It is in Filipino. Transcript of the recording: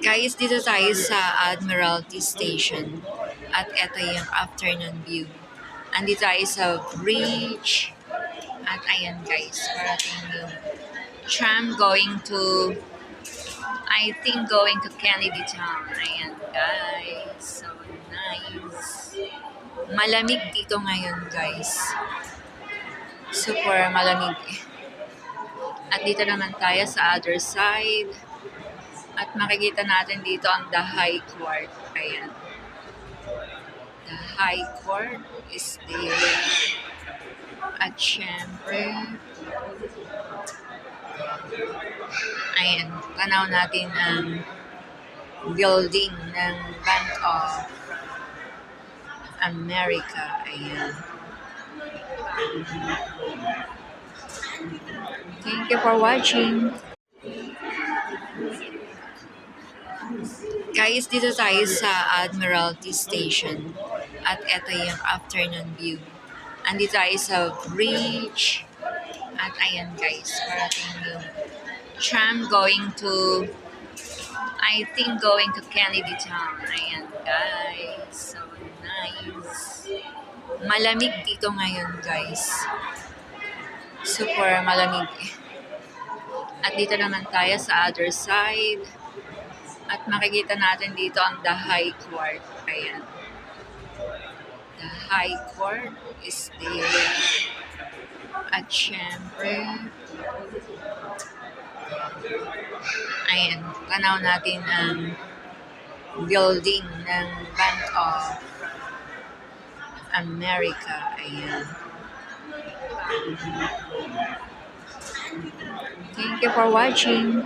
Guys, dito tayo sa Admiralty Station. At eto yung afternoon view. Andito tayo sa bridge. At ayan guys, parating yung tram going to, I think going to Kennedy Town. Ayan guys, so nice. Malamig dito ngayon guys. Super malamig. At dito naman tayo sa other side. At makikita natin dito ang The High Court. Ayan. The High Court is there. At syempre, ayan, tanaw natin ang building ng Bank of America. Ayan. Thank you for watching. Guys, dito tayo sa Admiralty Station. At eto yung afternoon view. Andito tayo sa bridge. At ayan guys, parating yung tram going to, I think going to Kennedy Town. Ayan guys, so nice. Malamig dito ngayon guys. Super malamig. At dito naman tayo sa other side. At makikita natin dito ang The High Court. Ayan. The High Court is there. At syempre, ayan, tanaw natin ang building ng Bank of America. Ayan. Thank you for watching.